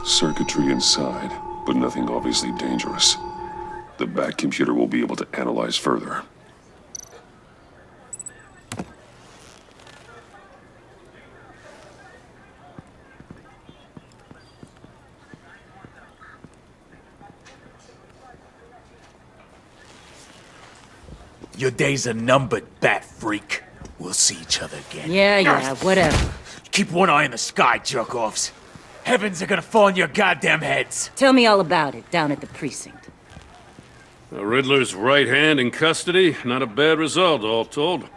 Circuitry inside, but nothing obviously dangerous. The Bat computer will be able to analyze further. Your days are numbered, Bat Freak. We'll see each other again. Yeah, whatever. Keep one eye in the sky, jerk-offs. Heavens are gonna fall on your goddamn heads. Tell me all about it down at the precinct. The Riddler's right hand in custody. Not a bad result, all told.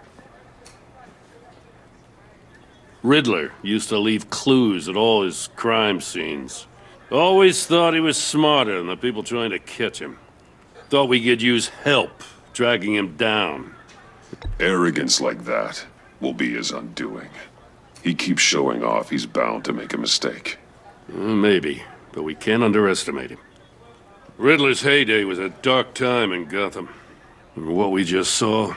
Riddler used to leave clues at all his crime scenes. Always thought he was smarter than the people trying to catch him. Thought we could use help dragging him down. Arrogance like that will be his undoing. He keeps showing off, he's bound to make a mistake. Maybe, but we can't underestimate him. Riddler's heyday was a dark time in Gotham. And what we just saw,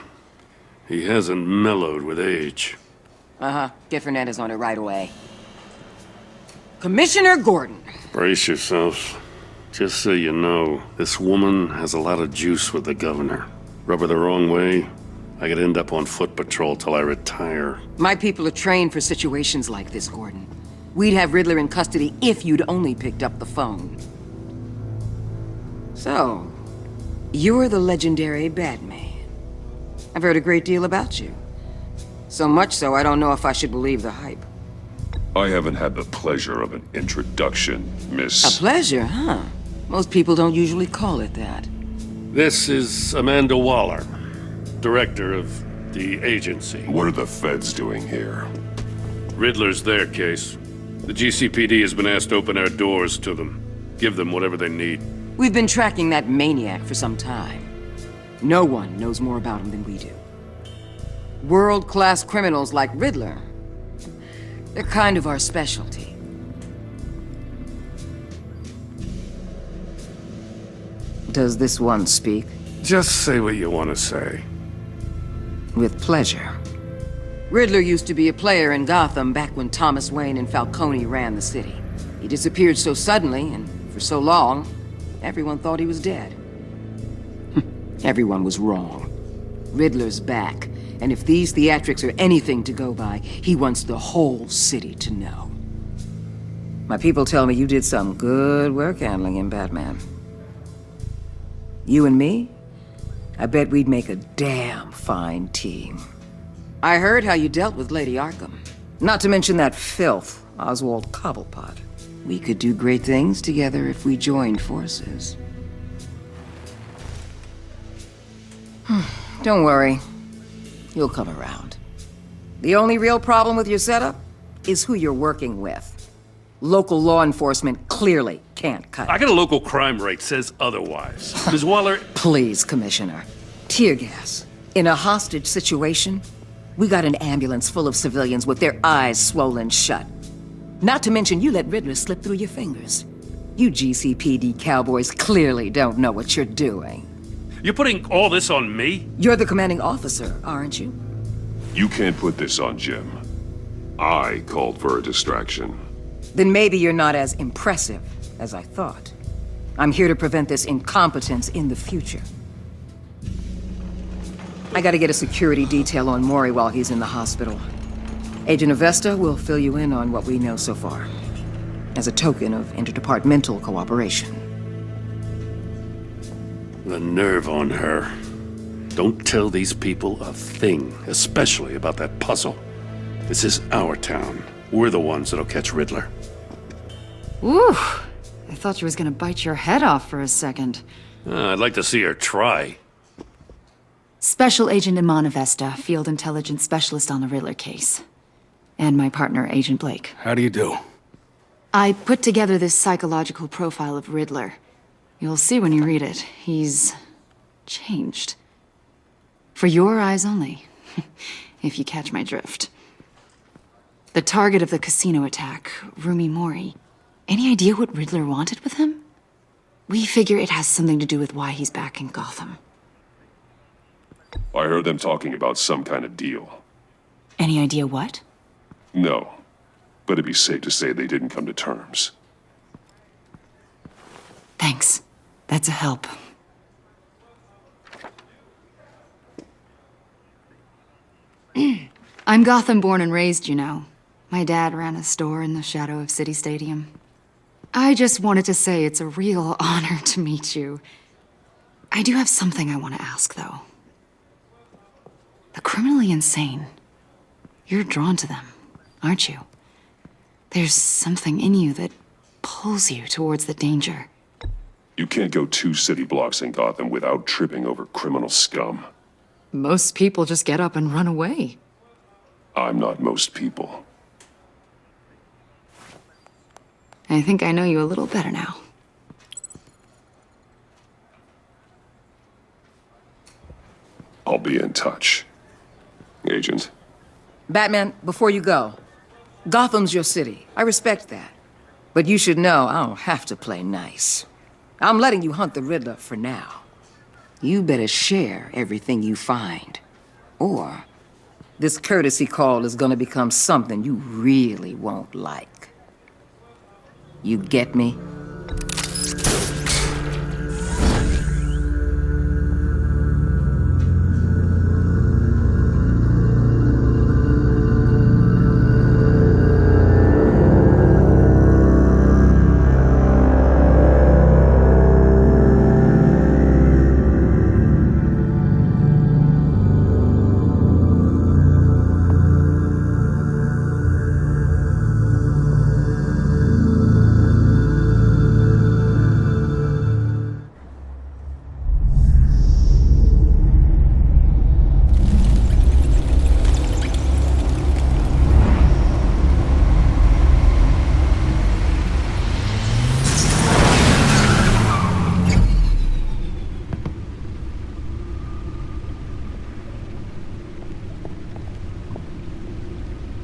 he hasn't mellowed with age. Get Fernandez on it right away. Commissioner Gordon. Brace yourselves. Just so you know, this woman has a lot of juice with the governor. Rub her the wrong way, I could end up on foot patrol till I retire. My people are trained for situations like this, Gordon. We'd have Riddler in custody if you'd only picked up the phone. So, you're the legendary Batman. I've heard a great deal about you. So much so, I don't know if I should believe the hype. I haven't had the pleasure of an introduction, Miss... A pleasure, huh? Most people don't usually call it that. This is Amanda Waller, director of the agency. What are the feds doing here? Riddler's their case. The GCPD has been asked to open our doors to them. Give them whatever they need. We've been tracking that maniac for some time. No one knows more about him than we do. World-class criminals like Riddler, they're kind of our specialty. Does this one speak? Just say what you want to say. With pleasure. Riddler used to be a player in Gotham back when Thomas Wayne and Falcone ran the city. He disappeared so suddenly and for so long, everyone thought he was dead. Everyone was wrong. Riddler's back, and if these theatrics are anything to go by, he wants the whole city to know. My people tell me you did some good work handling him, Batman. You and me? I bet we'd make a damn fine team. I heard how you dealt with Lady Arkham. Not to mention that filth, Oswald Cobblepot. We could do great things together if we joined forces. Don't worry. You'll come around. The only real problem with your setup is who you're working with. Local law enforcement clearly can't cut it. I got a local crime rate says otherwise. Ms. Waller... Please, Commissioner. Tear gas. In a hostage situation, we got an ambulance full of civilians with their eyes swollen shut. Not to mention you let Riddler slip through your fingers. You GCPD cowboys clearly don't know what you're doing. You're putting all this on me? You're the commanding officer, aren't you? You can't put this on Jim. I called for a distraction. Then maybe you're not as impressive as I thought. I'm here to prevent this incompetence in the future. I gotta get a security detail on Mori while he's in the hospital. Agent Avesta will fill you in on what we know so far, as a token of interdepartmental cooperation. The nerve on her. Don't tell these people a thing, especially about that puzzle. This is our town. We're the ones that'll catch Riddler. Ooh, I thought you was gonna bite your head off for a second. I'd like to see her try. Special Agent Iman Avesta, Field Intelligence Specialist on the Riddler case. And my partner, Agent Blake. How do you do? I put together this psychological profile of Riddler. You'll see when you read it. He's changed. For your eyes only, if you catch my drift. The target of the casino attack, Rumi Mori. Any idea what Riddler wanted with him? We figure it has something to do with why he's back in Gotham. I heard them talking about some kind of deal. Any idea what? No, but it'd be safe to say they didn't come to terms. Thanks. That's a help. I'm Gotham born and raised, you know. My dad ran a store in the shadow of City Stadium. I just wanted to say it's a real honor to meet you. I do have something I want to ask, though. The criminally insane. You're drawn to them, aren't you? There's something in you that pulls you towards the danger. You can't go 2 city blocks in Gotham without tripping over criminal scum. Most people just get up and run away. I'm not most people. I think I know you a little better now. I'll be in touch. Agent. Batman, before you go, Gotham's your city. I respect that. But you should know I don't have to play nice. I'm letting you hunt the Riddler for now. You better share everything you find. Or this courtesy call is gonna become something you really won't like. You get me?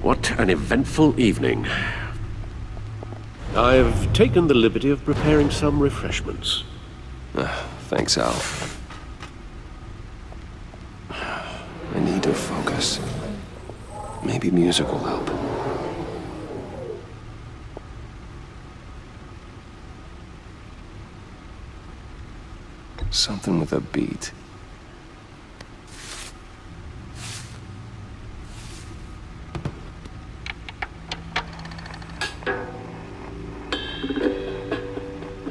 What an eventful evening. I've taken the liberty of preparing some refreshments. Thanks, Al. I need to focus. Maybe music will help. Something with a beat.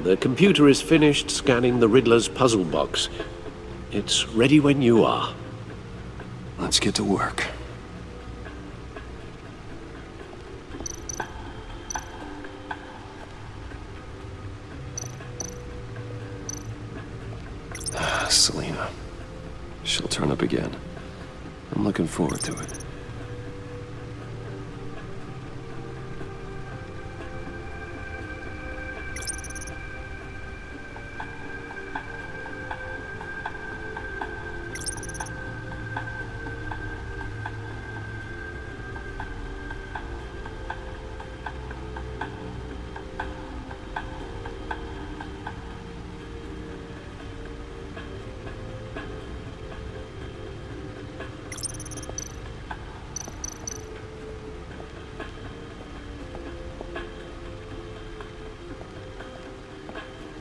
The computer is finished scanning the Riddler's puzzle box. It's ready when you are. Let's get to work. Selina. She'll turn up again. I'm looking forward to it.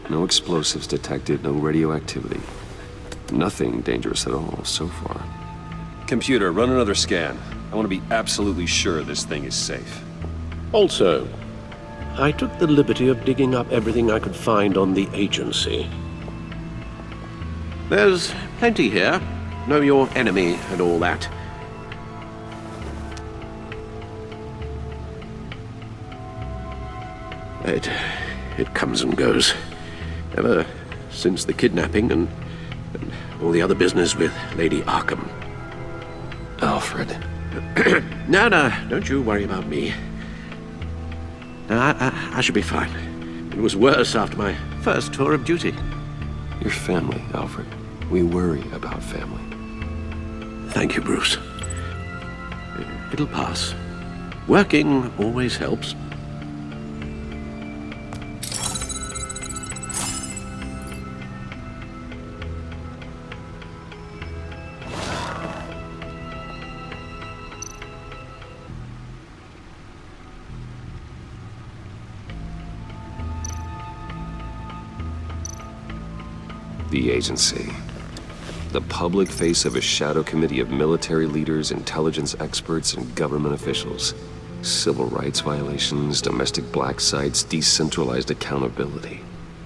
No explosives detected, no radioactivity. Nothing dangerous at all so far. Computer, run another scan. I want to be absolutely sure this thing is safe. Also, I took the liberty of digging up everything I could find on the agency. There's plenty here. Know your enemy and all that. It comes and goes. Ever since the kidnapping and all the other business with Lady Arkham. Alfred. No, don't you worry about me. No, I should be fine. It was worse after my first tour of duty. Your family, Alfred. We worry about family. Thank you, Bruce. It'll pass. Working always helps. The agency. The public face of a shadow committee of military leaders, intelligence experts, and government officials. Civil rights violations, domestic black sites, decentralized accountability.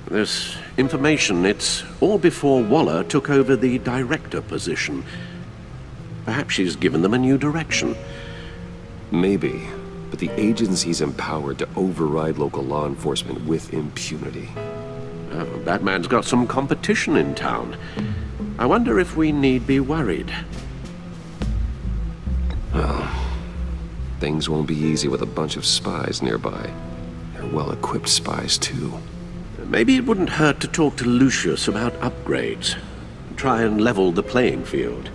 This information, it's all before Waller took over the director position. Perhaps she's given them a new direction. Maybe, but the agency's empowered to override local law enforcement with impunity. Oh, Batman's got some competition in town. I wonder if we need be worried. Things won't be easy with a bunch of spies nearby. They're well-equipped spies, too. Maybe it wouldn't hurt to talk to Lucius about upgrades. Try and level the playing field.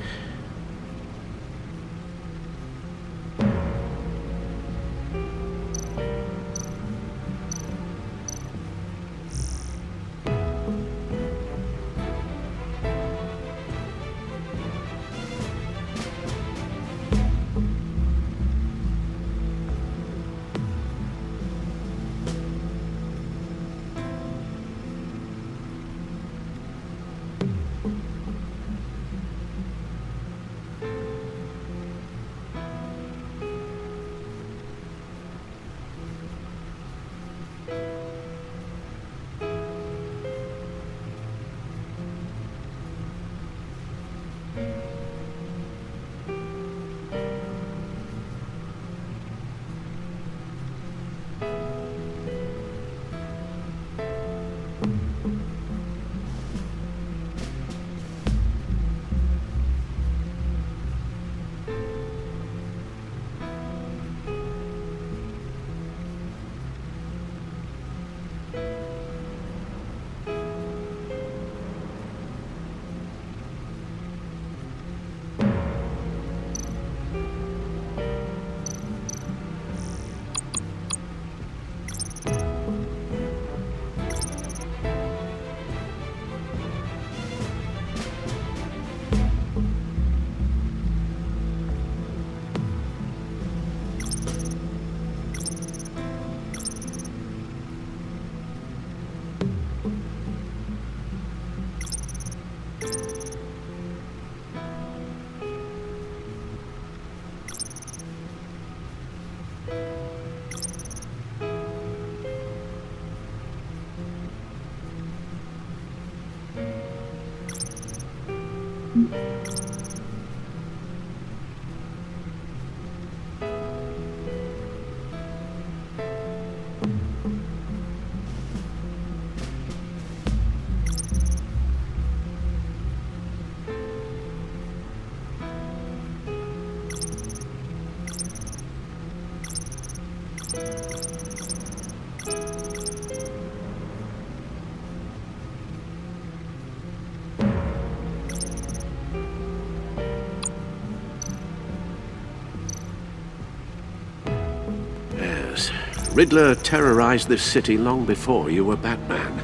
Riddler terrorized this city long before you were Batman.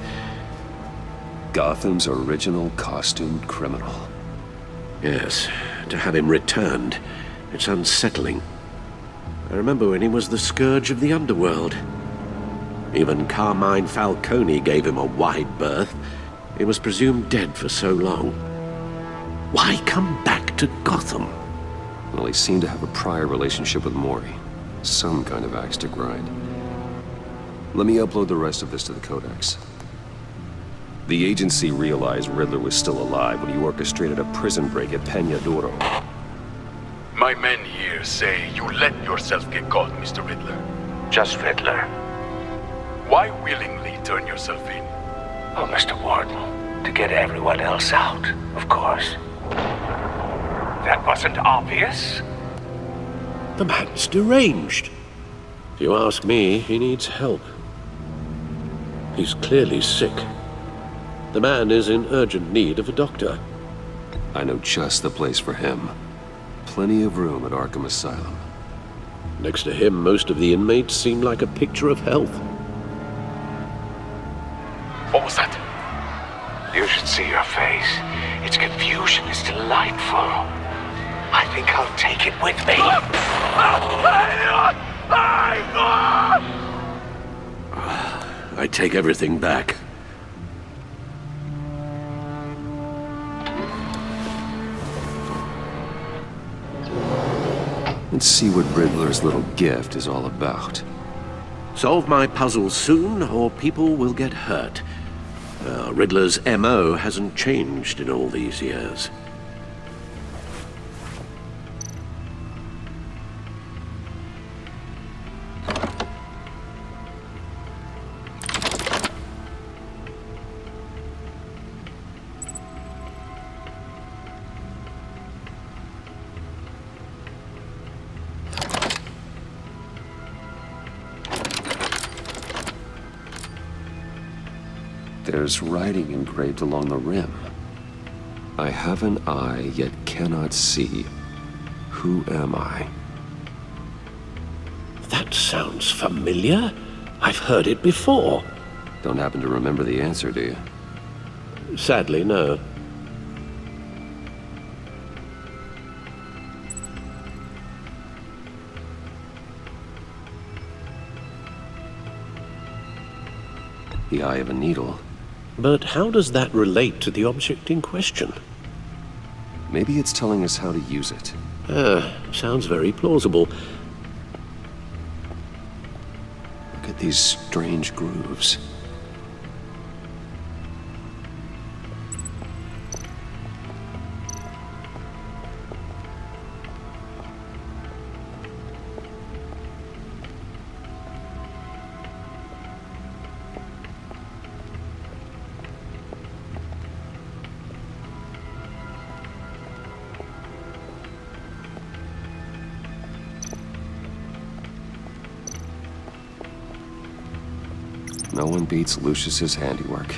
Gotham's original costumed criminal. Yes, to have him returned, it's unsettling. I remember when he was the scourge of the underworld. Even Carmine Falcone gave him a wide berth. He was presumed dead for so long. Why come back to Gotham? Well, he seemed to have a prior relationship with Mori. Some kind of axe to grind. Let me upload the rest of this to the Codex. The agency realized Riddler was still alive when he orchestrated a prison break at Peña Duro. My men here say you let yourself get caught, Mr. Riddler. Just Riddler. Why willingly turn yourself in? Oh, Mr. Warden, to get everyone else out, of course. That wasn't obvious? The man's deranged. If you ask me, he needs help. He's clearly sick. The man is in urgent need of a doctor. I know just the place for him. Plenty of room at Arkham Asylum. Next to him, most of the inmates seem like a picture of health. What was that? You should see your face. Its confusion is delightful. I think I'll take it with me. I take everything back. and see what Riddler's little gift is all about. Solve my puzzle soon, or people will get hurt. Riddler's MO hasn't changed in all these years. There's writing engraved along the rim. I have an eye, yet cannot see. Who am I? That sounds familiar. I've heard it before. Don't happen to remember the answer, do you? Sadly, no. The eye of a needle. But how does that relate to the object in question? Maybe it's telling us how to use it. Sounds very plausible. Look at these strange grooves. No one beats Lucius's handiwork.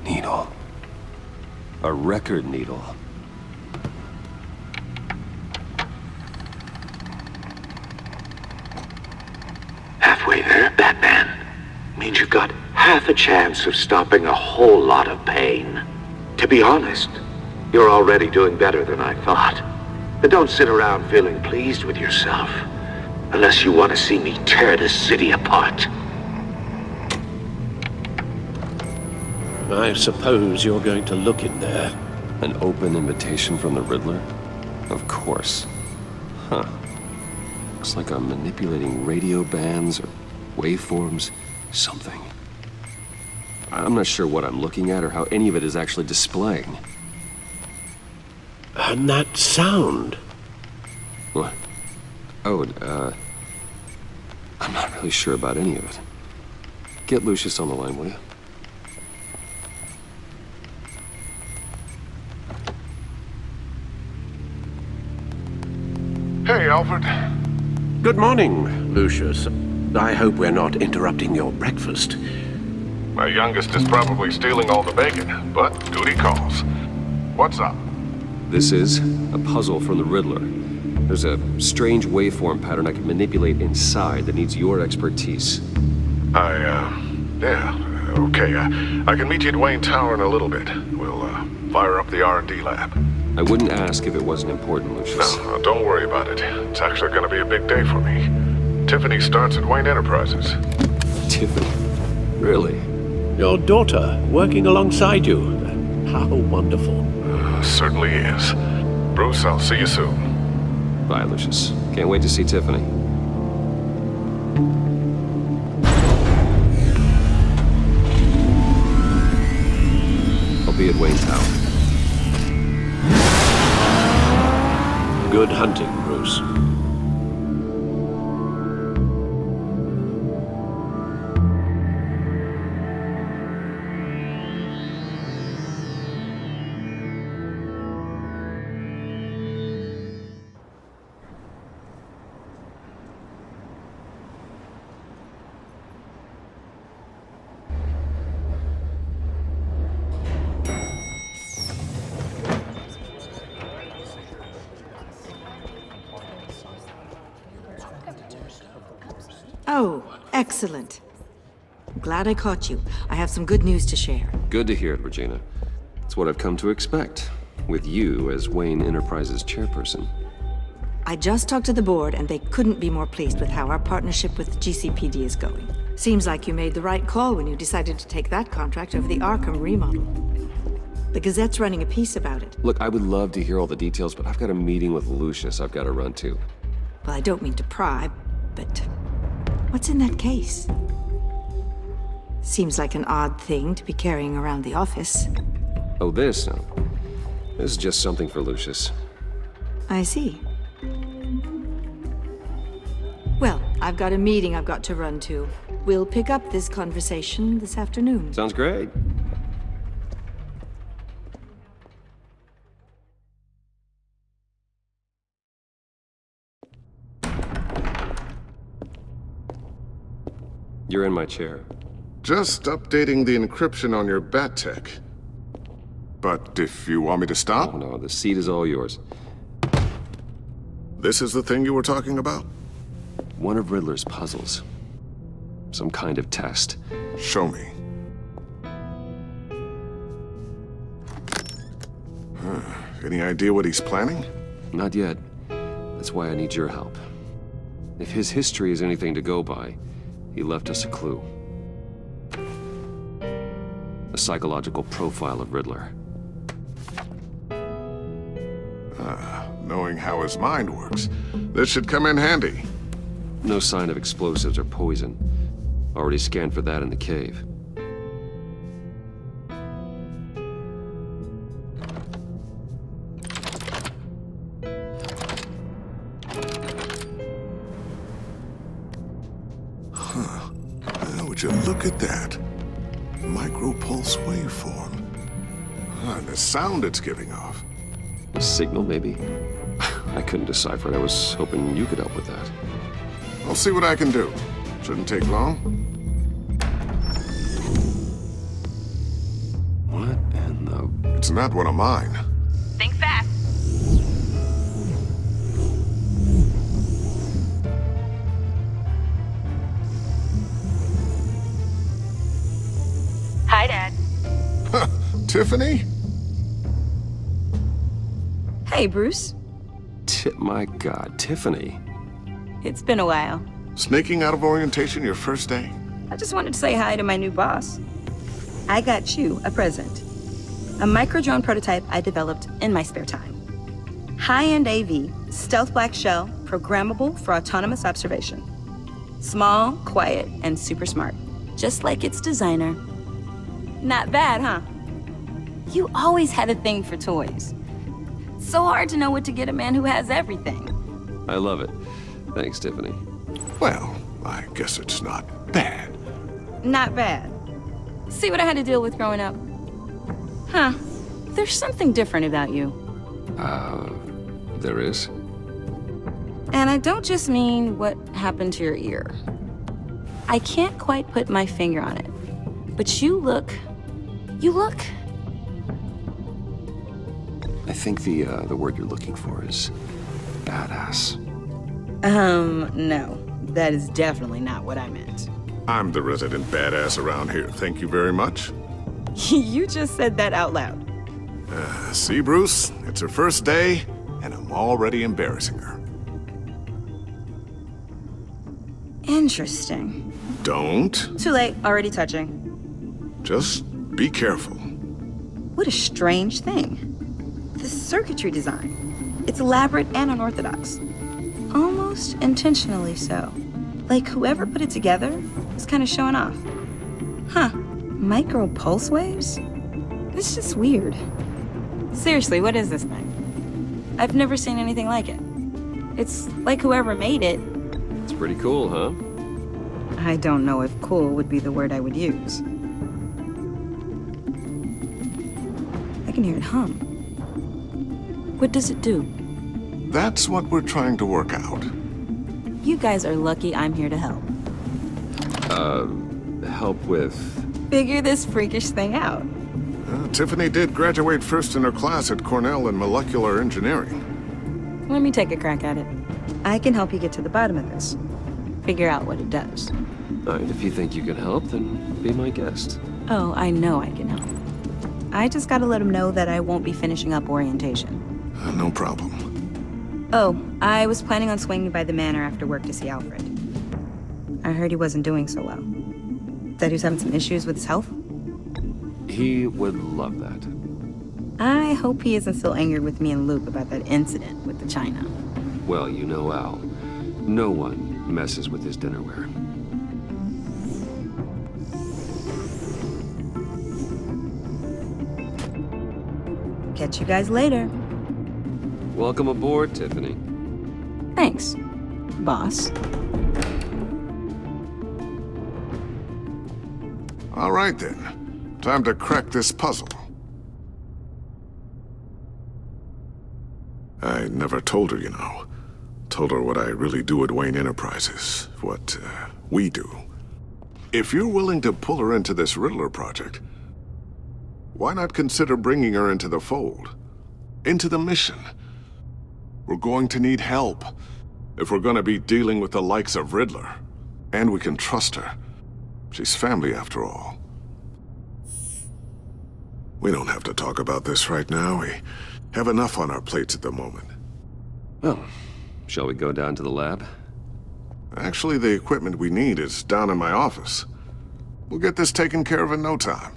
Needle. A record needle. Halfway there, Batman. Means you've got half a chance of stopping a whole lot of pain. To be honest, you're already doing better than I thought. But don't sit around feeling pleased with yourself. Unless you want to see me tear this city apart. I suppose you're going to look in there. An open invitation from the Riddler? Of course. Huh. Looks like I'm manipulating radio bands or waveforms, something. I'm not sure what I'm looking at or how any of it is actually displaying. And that sound. What? Oh, I'm not really sure about any of it. Get Lucius on the line, will you? Hey, Alfred. Good morning, Lucius. I hope we're not interrupting your breakfast. My youngest is probably stealing all the bacon, but duty calls. What's up? This is a puzzle from the Riddler. There's a strange waveform pattern I can manipulate inside that needs your expertise. Yeah, okay. I can meet you at Wayne Tower in a little bit. We'll, fire up the R&D lab. I wouldn't ask if it wasn't important, Lucius. No, don't worry about it. It's actually gonna be a big day for me. Tiffany starts at Wayne Enterprises. Tiffany? Really? Your daughter, working alongside you. How wonderful. Certainly is. Bruce, I'll see you soon. Bye, Lucius. Can't wait to see Tiffany. I'll be at Wayne Tower. Good hunting, Bruce. Oh, excellent. Glad I caught you. I have some good news to share. Good to hear it, Regina. It's what I've come to expect, with you as Wayne Enterprises chairperson. I just talked to the board, and they couldn't be more pleased with how our partnership with GCPD is going. Seems like you made the right call when you decided to take that contract over the Arkham remodel. The Gazette's running a piece about it. Look, I would love to hear all the details, but I've got a meeting with Lucius I've got to run to. Well, I don't mean to pry, but what's in that case? Seems like an odd thing to be carrying around the office. Oh, this? No. This is just something for Lucius. I see. Well, I've got a meeting I've got to run to. We'll pick up this conversation this afternoon. Sounds great. You're in my chair. Just updating the encryption on your Bat-Tech. But if you want me to stop? Oh, no, the seat is all yours. This is the thing you were talking about? One of Riddler's puzzles. Some kind of test. Show me. Any idea what he's planning? Not yet. That's why I need your help. If his history is anything to go by, he left us a clue. A psychological profile of Riddler. Knowing how his mind works, this should come in handy. No sign of explosives or poison. Already scanned for that in the cave. Would you look at that? Micropulse waveform. And the sound it's giving off. A signal, maybe? I couldn't decipher it. I was hoping you could help with that. I'll see what I can do. Shouldn't take long. What in the... It's not one of mine. Think fast. Hi, Dad. Tiffany? Hey, Bruce. My God, Tiffany. It's been a while. Sneaking out of orientation your first day? I just wanted to say hi to my new boss. I got you a present. A micro-drone prototype I developed in my spare time. High-end AV, stealth black shell, programmable for autonomous observation. Small, quiet, and super smart. Just like its designer. Not bad, huh? You always had a thing for toys. So hard to know what to get a man who has everything. I love it. Thanks, Tiffany. Well, I guess it's not bad. Not bad. See what I had to deal with growing up? Huh. There's something different about you. There is? And I don't just mean what happened to your ear. I can't quite put my finger on it. But you look... I think the word you're looking for is badass. No. That is definitely not what I meant. I'm the resident badass around here. Thank you very much. You just said that out loud. See, Bruce? It's her first day, and I'm already embarrassing her. Interesting. Don't. Too late. Already touching. Just be careful. What a strange thing. The circuitry design. It's elaborate and unorthodox. Almost intentionally so. Like whoever put it together was kind of showing off. Huh. Micro pulse waves? It's just weird. Seriously, what is this thing? I've never seen anything like it. It's like whoever made it. It's pretty cool, huh? I don't know if cool would be the word I would use. I can hear it hum. What does it do? That's what we're trying to work out. You guys are lucky I'm here to help. Help with... Figure this freakish thing out. Tiffany did graduate first in her class at Cornell in molecular engineering. Let me take a crack at it. I can help you get to the bottom of this. figure out what it does. All right, if you think you can help, then be my guest. Oh, I know I can help. I just gotta let him know that I won't be finishing up orientation. No problem. Oh, I was planning on swinging by the manor after work to see Alfred. I heard he wasn't doing so well. Said he was having some issues with his health. He would love that. I hope he isn't still angered with me and Luke about that incident with the china. Well, you know Al. No one messes with his dinnerware. Catch you guys later. Welcome aboard, Tiffany. Thanks, boss. All right then. Time to crack this puzzle. I never told her, you know. Told her what I really do at Wayne Enterprises. What we do. If you're willing to pull her into this Riddler project, why not consider bringing her into the fold? Into the mission? We're going to need help if we're going to be dealing with the likes of Riddler. And we can trust her. She's family after all. We don't have to talk about this right now. We have enough on our plates at the moment. Well, shall we go down to the lab? Actually, the equipment we need is down in my office. We'll get this taken care of in no time.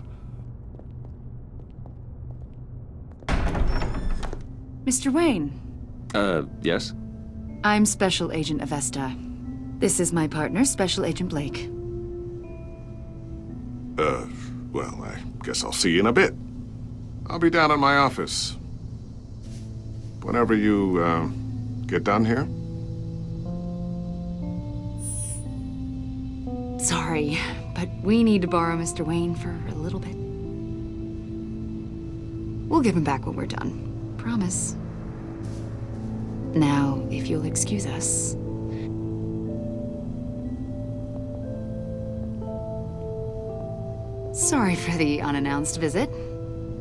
Mr. Wayne. Yes? I'm Special Agent Avesta. This is my partner, Special Agent Blake. Well, I guess I'll see you in a bit. I'll be down in my office. Whenever you, get done here. Sorry, but we need to borrow Mr. Wayne for a little bit. We'll give him back when we're done. Promise. Now, if you'll excuse us. Sorry for the unannounced visit.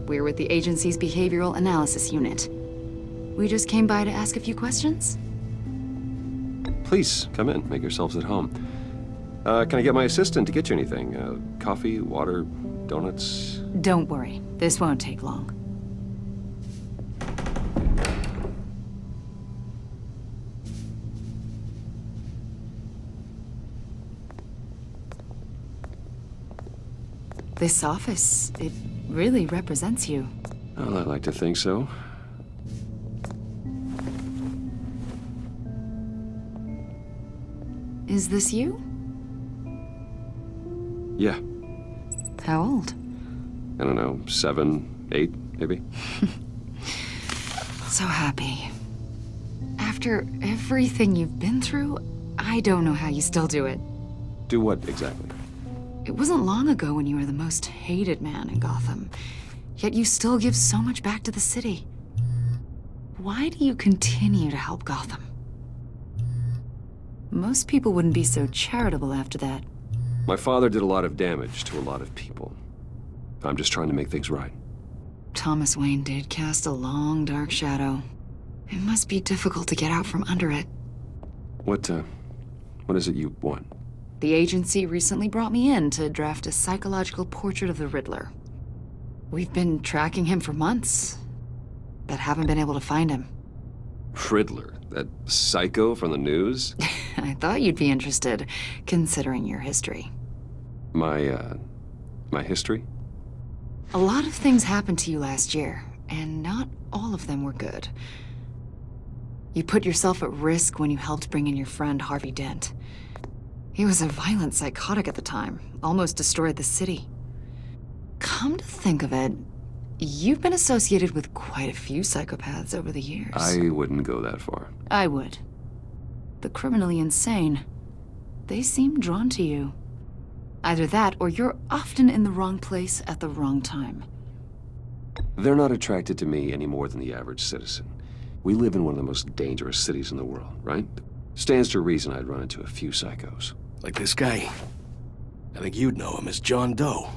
We're with the agency's Behavioral Analysis Unit. We just came by to ask a few questions. Please, come in. Make yourselves at home. Can I get my assistant to get you anything? Coffee, water, donuts? Don't worry. This won't take long. This office, it really represents you. Well, I like to think so. Is this you? Yeah. How old? I don't know, 7, 8, maybe? So happy. After everything you've been through, I don't know how you still do it. Do what, exactly? It wasn't long ago when you were the most hated man in Gotham, yet you still give so much back to the city. Why do you continue to help Gotham? Most people wouldn't be so charitable after that. My father did a lot of damage to a lot of people. I'm just trying to make things right. Thomas Wayne did cast a long, dark shadow. It must be difficult to get out from under it. What is it you want? The agency recently brought me in to draft a psychological portrait of the Riddler. We've been tracking him for months, but haven't been able to find him. Riddler? That psycho from the news? I thought you'd be interested, considering your history. My history? A lot of things happened to you last year, and not all of them were good. You put yourself at risk when you helped bring in your friend Harvey Dent. He was a violent psychotic at the time, almost destroyed the city. Come to think of it, you've been associated with quite a few psychopaths over the years. I wouldn't go that far. I would. The criminally insane. They seem drawn to you. Either that, or you're often in the wrong place at the wrong time. They're not attracted to me any more than the average citizen. We live in one of the most dangerous cities in the world, right? Stands to reason I'd run into a few psychos. Like this guy. I think you'd know him as John Doe.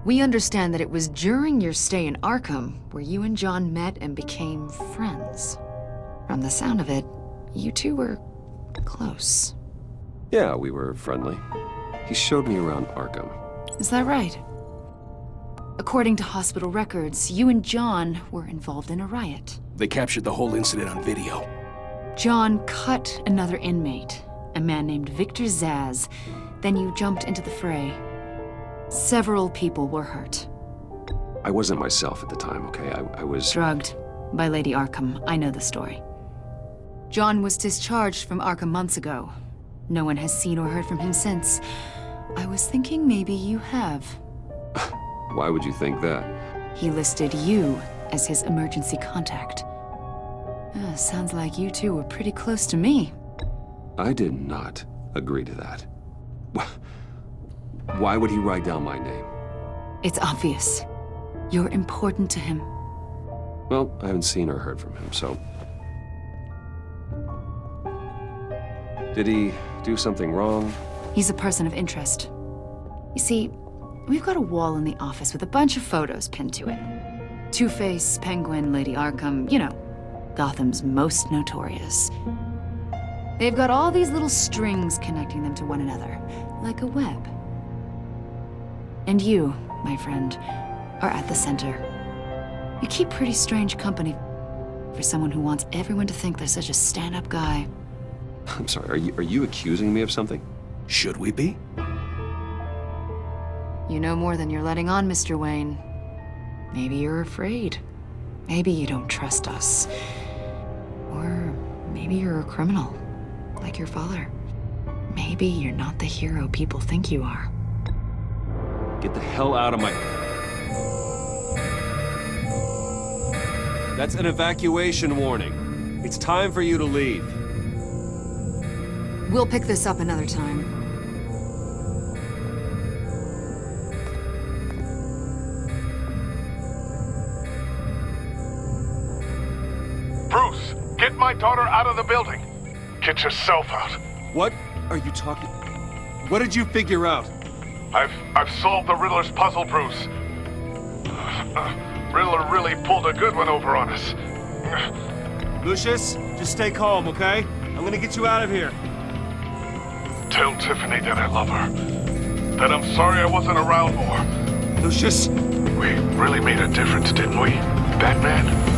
We understand that it was during your stay in Arkham where you and John met and became friends. From the sound of it, you two were Close. Yeah, we were friendly. He showed me around Arkham. Is that right? According to hospital records, you and John were involved in a riot. They captured the whole incident on video. John cut another inmate, a man named Victor Zsasz. Then you jumped into the fray. Several people were hurt. I wasn't myself at the time, okay? I was... Drugged by Lady Arkham. I know the story. John was discharged from Arkham months ago. No one has seen or heard from him since. I was thinking maybe you have. Why would you think that? He listed you as his emergency contact. Sounds like you two were pretty close to me. I did not agree to that. Why would he write down my name? It's obvious. You're important to him. Well, I haven't seen or heard from him, so... Did he do something wrong? He's a person of interest. You see, we've got a wall in the office with a bunch of photos pinned to it. Two-Face, Penguin, Lady Arkham, you know, Gotham's most notorious. They've got all these little strings connecting them to one another, like a web. And you, my friend, are at the center. You keep pretty strange company for someone who wants everyone to think they're such a stand-up guy. I'm sorry, are you accusing me of something? Should we be? You know more than you're letting on, Mr. Wayne. Maybe you're afraid. Maybe you don't trust us. Or maybe you're a criminal, like your father. Maybe you're not the hero people think you are. Get the hell out of my... That's an evacuation warning. It's time for you to leave. We'll pick this up another time. Bruce, get my daughter out of the building. Get yourself out. What are you talking... What did you figure out? I've solved the Riddler's puzzle, Bruce. Riddler really pulled a good one over on us. Lucius, just stay calm, okay? I'm gonna get you out of here. Tell Tiffany that I love her. That I'm sorry I wasn't around more. Lucius? We really made a difference, didn't we, Batman?